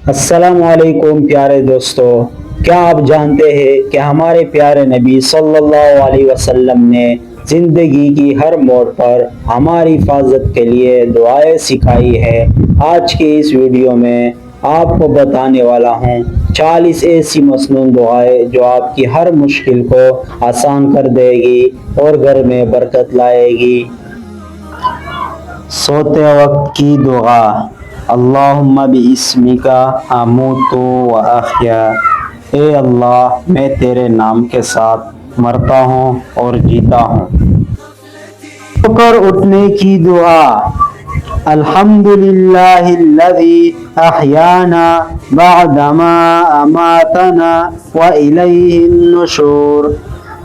السلام علیکم پیارے دوستو، کیا آپ جانتے ہیں کہ ہمارے پیارے نبی صلی اللہ علیہ وسلم نے زندگی کی ہر موڑ پر ہماری حفاظت کے لیے دعائیں سکھائی ہے۔ آج کی اس ویڈیو میں آپ کو بتانے والا ہوں 40 ایسی مسنون دعائیں جو آپ کی ہر مشکل کو آسان کر دے گی اور گھر میں برکت لائے گی۔ سوتے وقت کی دعا: اللہم باسمک اموت و احیا، اے اللہ میں تیرے نام کے ساتھ مرتا ہوں اور جیتا ہوں۔ سو کر اٹھنے کی دعا: الحمدللہ الذی احیانا بعدما اماتنا والیہ النشور۔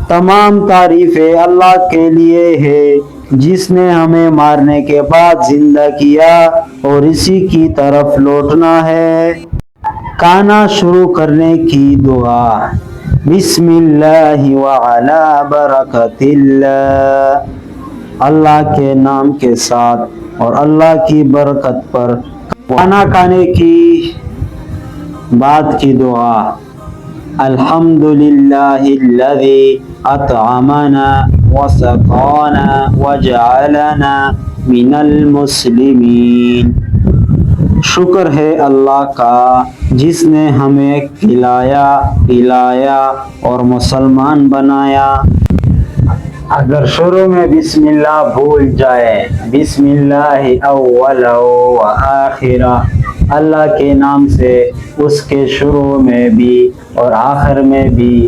تمام تعریفیں اللہ کے لیے ہے جس نے ہمیں مارنے کے بعد زندہ کیا اور اسی کی طرف لوٹنا ہے۔ کھانا شروع کرنے کی دعا: بسم اللہ وعلی برکت اللہ، اللہ کے نام کے ساتھ اور اللہ کی برکت پر۔ کھانا کھانے کی بعد کی دعا: الحمدللہ الذی اطعمنا وسقانا وجعلنا من المسلمین۔ شکر ہے اللہ کا جس نے ہمیں کھلایا پلایا اور مسلمان بنایا۔ اگر شروع میں بسم اللہ بھول جائے، بسم اللہ اول و آخر، اللہ کے نام سے اس کے شروع میں بھی اور آخر میں بھی۔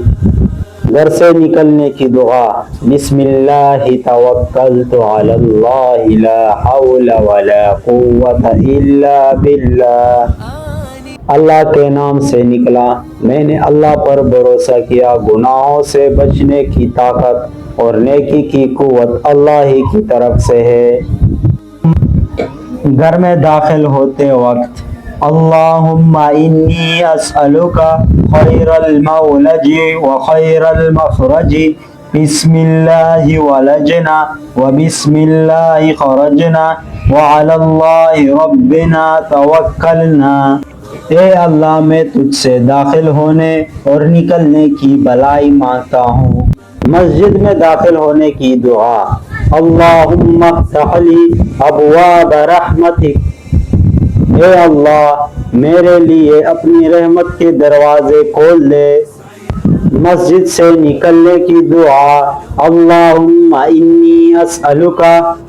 گھر سے نکلنے کی دعا: بسم اللہ توکلت علی اللہ لا حول ولا قوت الا باللہ، اللہ کے نام سے نکلا، میں نے اللہ پر بھروسہ کیا، گناہوں سے بچنے کی طاقت اور نیکی کی قوت اللہ ہی کی طرف سے ہے۔ گھر میں داخل ہوتے وقت: اللہم انی اسألک خیر المولج و خیر المخرج، بسم اللہ ولجنا و بسم اللہ خرجنا وعلی اللہ ربنا توکلنا۔ اے اللہ میں تجھ سے داخل ہونے اور نکلنے کی بھلائی مانگتا ہوں۔ مسجد میں داخل ہونے کی دعا: اللہم افتح لی ابواب رحمتک، اے اللہ میرے لیے اپنی رحمت کے دروازے کھول دے۔ مسجد سے نکلنے کی دعا: اللہم انی اسألک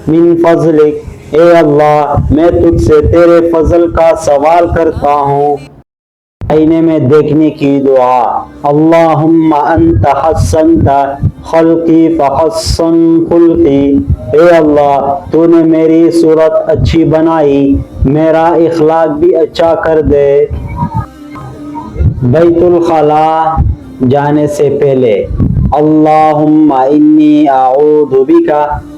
من فضلک، اے اللہ میں تجھ سے تیرے فضل کا سوال کرتا ہوں۔ آئینے میں دیکھنے کی دعا: اللہم انت حسنت خلقی فحسن خلقی، اے اللہ تو نے میری صورت اچھی بنائی، میرا اخلاق بھی اچھا کر دے۔ بیت الخلاء جانے سے پہلے: اللہم انی اعوذ بک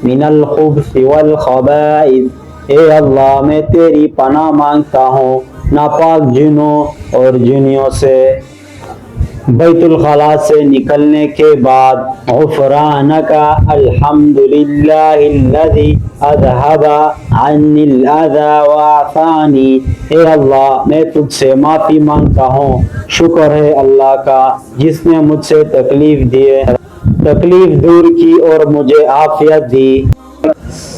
من الخبث والخبائث، اے اللہ میں تیری پناہ مانگتا ہوں ناپاک جنوں اور جنیوں سے۔ بیت الخلاء سے نکلنے کے بعد: غفرانک الحمدللہ الذی اذھب عنی الاذی وعافانی، اے اللہ میں تجھ سے معافی مانگتا ہوں، شکر ہے اللہ کا جس نے مجھ سے تکلیف دور کی اور مجھے عافیت دی۔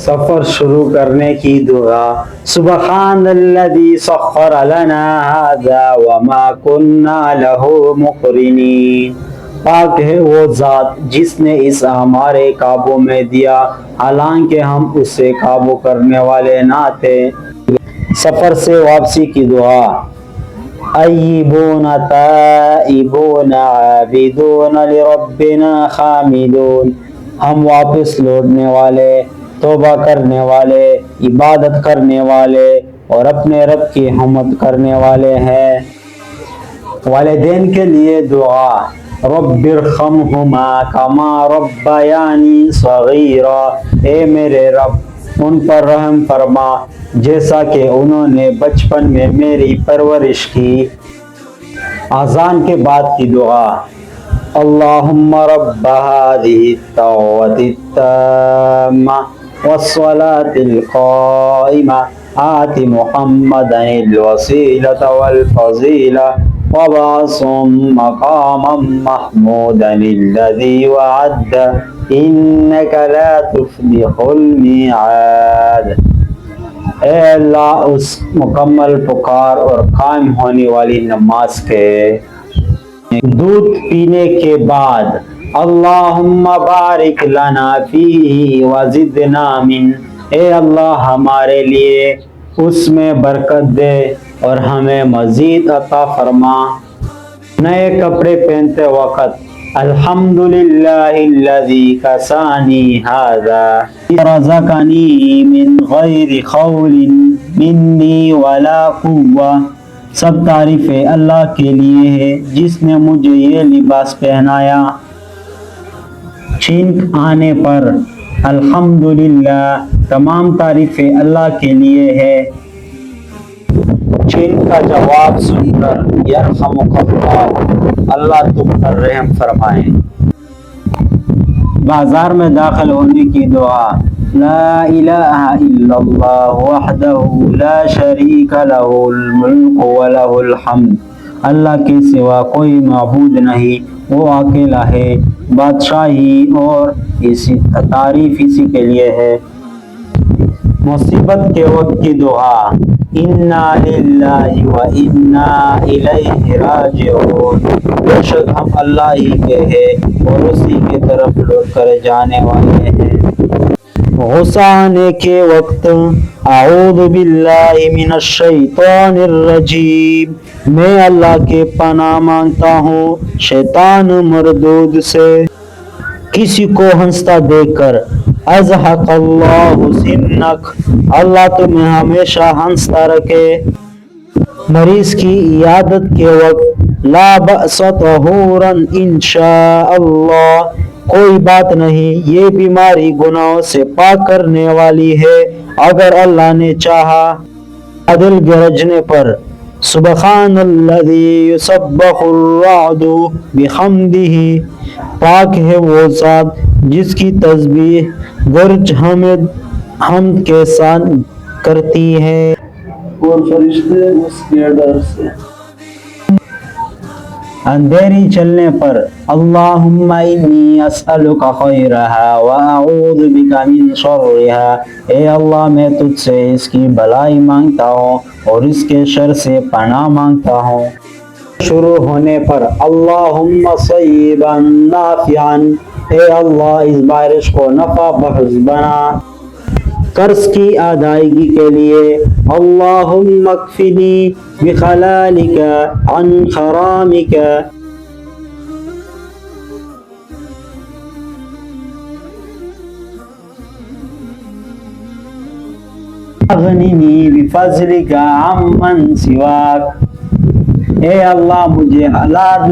سفر شروع کرنے کی دعا: سبحان الذی سخر لنا ھذا وما کنا لہ مقرنین، پاک ہے وہ ذات جس نے اس ہمارے قابو میں دیا حالانکہ ہم اسے قابو کرنے والے نہ تھے۔ سفر سے واپسی کی دعا: ایبون تائبون عابدون لربنا حامدون، ہم واپس لوٹنے والے، توبہ کرنے والے، عبادت کرنے والے اور اپنے رب کی حمد کرنے والے ہیں۔ والدین کے لیے دعا: رب ارحمہما کما ربیانی صغیرا، اے میرے رب ان پر رحم فرما جیسا کہ انہوں نے بچپن میں میری پرورش کی۔ اذان کے بعد کی دعا: اللہم رب هذه الدعوة التامة والصلاة القائمة آت محمدا الوسیلۃ والفضیلہ وبعثهم مقاما محمودا الذی وعدہ انک لا تفلح المیعاد۔ اے اللہ اس مکمل پکار اور قائم ہونے والی نماز کے دودھ پینے کے بعد اللہم بارک لنا فیہ وزدنا من، اے اللہ ہمارے لیے اس میں برکت دے اور ہمیں مزید عطا فرما۔ نئے کپڑے پہنتے وقت الحمدللہ الذی کسانی ھذا رزقنی من غیر قول منی ولا قوہ، سب تعریفیں اللہ کے لیے ہے جس نے مجھے یہ لباس پہنایا۔ چھینک آنے پر الحمدللہ، تمام تعریفیں اللہ کے لیے ہے۔ چھینک کا جواب سن کر یرحمک اللہ، اللہ تم پر رحم فرمائے۔ بازار میں داخل ہونے کی دعا لا الہ الا اللہ وحدہ لا شریک لہ الملک ولہ الحمد، اللہ کے سوا کوئی معبود نہیں، وہ اکیلا ہے، بادشاہی اور تعریف اسی کے لیے ہے۔ مصیبت کے وقت کی دعا انا للہ و انا الیہ راجعون، بے شک ہم اللہ ہی کے ہیں اور اسی کی طرف لوٹ کر جانے والے ہیں۔ غصہ آنے کے وقت اعوذ باللہ من الشیطان الرجیم، میں اللہ کے پناہ مانگتا ہوں شیطان مردود سے۔ کسی کو ہنستا دیکھ کر اضحک اللہ سنک، اللہ تمہیں ہمیشہ ہنستا رکھے۔ مریض کی عیادت کے وقت لا بأس طہورا انشاء اللہ، کوئی بات نہیں، یہ بیماری گناہوں سے پاک کرنے والی ہے اگر اللہ نے چاہا۔ بادل گرجنے پر سبحان الذی یسبح الرعد بحمدہ، پاک ہے وہ ذات جس کی تسبیح گرج حمد کے ساتھ کرتی ہے اور فرشتے اس کے ڈر سے۔ اندھیری چلنے پر اللہم انی اسألک خیرہا واعوذ بک من شرہا، اے اللہ میں تجھ سے اس کی بھلائی مانگتا ہوں اور اس کے شر سے پناہ مانگتا ہوں۔ شروع ہونے پر اللہم صیبا نافعا، اے اللہ اس بارش کو نفع بخش بنا۔ قرض کی ادائیگی کے لیے اللہم اکفنی بخلالک عن حرامک، اغننی بفضلک عمن سواک، اے اللہ مجھے حلال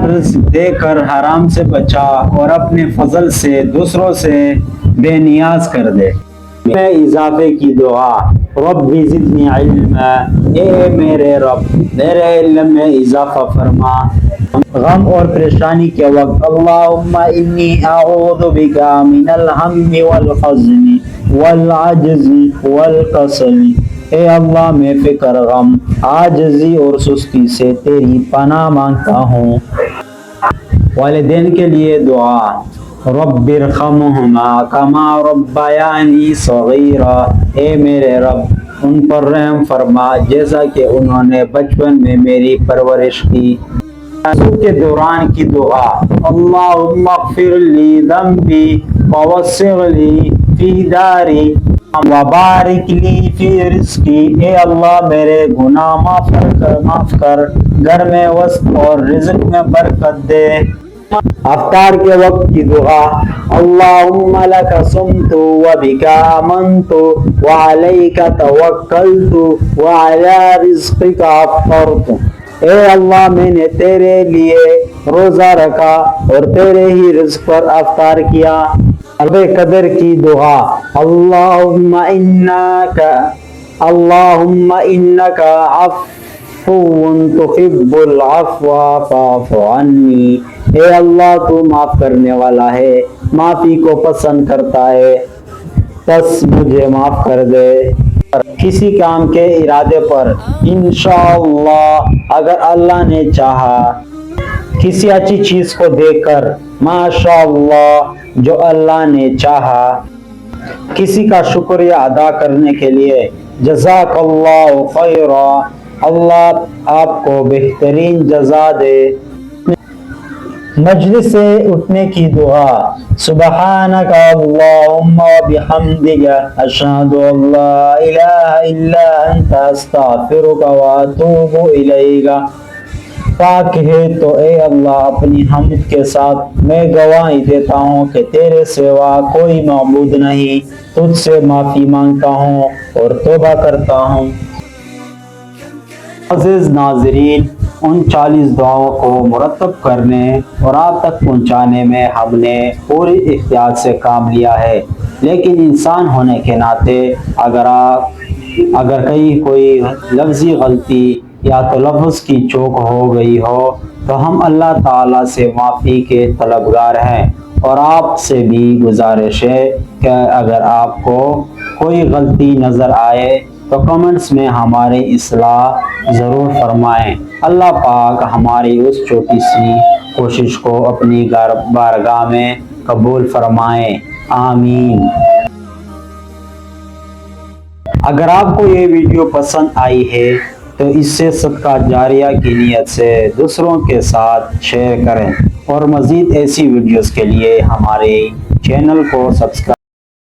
رزق دے کر حرام سے بچا اور اپنے فضل سے دوسروں سے بے نیاز کر دے۔ میں اضافے کی دعا رب زدنی علما، اے میرے رب میرے علم میں اضافہ فرما۔ غم اور پریشانی کے وقت اللہم انی اعوذ بک من الہم والحزن والعجز والکسل، اے اللہ میں فکر، غم، عاجزی اور سستی سے تیری پناہ مانگتا ہوں۔ والدین کے لیے دعا رب ارحمہما کما ربیانی صغیرا، اے میرے رب ان پر رحم فرما جیسا کہ انہوں نے بچپن میں میری پرورش کی۔ وضو کے دوران کی دعا اللہم اغفر لی ذنبی ووسع لی فی داری وبارک لی فی رزقی، اے اللہ میرے گناہ معاف کر، گھر میں وسط اور رزق میں برکت دے۔ افطار کے وقت کی دعا اللہم لک صمت وبک آمنت وعلیک توکلت وعلی رزقک افطرت، اے اللہ میں نے تیرے لیے روزہ رکھا اور تیرے ہی رزق پر افطار کیا۔ شب قدر کی دعا اللہم انک عفو تحب العفو فاعف عنی، اے اللہ تو معاف کرنے والا ہے، معافی کو پسند کرتا ہے۔ بس مجھے معاف کر دے۔ کسی کام کے ارادے پر انشاءاللہ اگر اللہ نے چاہا، کسی اچھی چیز کو دیکھ کر ماشاءاللہ جو اللہ نے چاہا، کسی کا شکریہ ادا کرنے کے لیے جزاک اللہ خیرا، اللہ آپ کو بہترین جزا دے۔ مجلس سے اٹھنے کی دعا، سبحانک اللہم وبحمدک اشہد ان لا الہ الا انت استغفرک واتوب الیک۔ پاک ہے تو اے اللہ اپنی حمد کے ساتھ میں گواہی دیتا ہوں کہ تیرے سوا کوئی معبود نہیں، تجھ سے معافی مانگتا ہوں اور توبہ کرتا ہوں۔ عزیز ناظرین، ان 40 دعاؤں کو مرتب کرنے اور آپ تک پہنچانے میں ہم نے پوری احتیاط سے کام لیا ہے، لیکن انسان ہونے کے ناطے اگر کہیں کوئی لفظی غلطی یا تلفظ کی چوک ہو گئی ہو تو ہم اللہ تعالیٰ سے معافی کے طلبگار ہیں، اور آپ سے بھی گزارش ہے کہ اگر آپ کو کوئی غلطی نظر آئے تو کمنٹس میں ہماری اصلاح ضرور فرمائیں۔ اللہ پاک ہماری اس چھوٹی سی کوشش کو اپنی بارگاہ میں قبول فرمائیں، آمین۔ اگر آپ کو یہ ویڈیو پسند آئی ہے تو اس سے صدقہ جاریہ کی نیت سے دوسروں کے ساتھ شیئر کریں، اور مزید ایسی ویڈیوز کے لیے ہمارے چینل کو سبسکرائب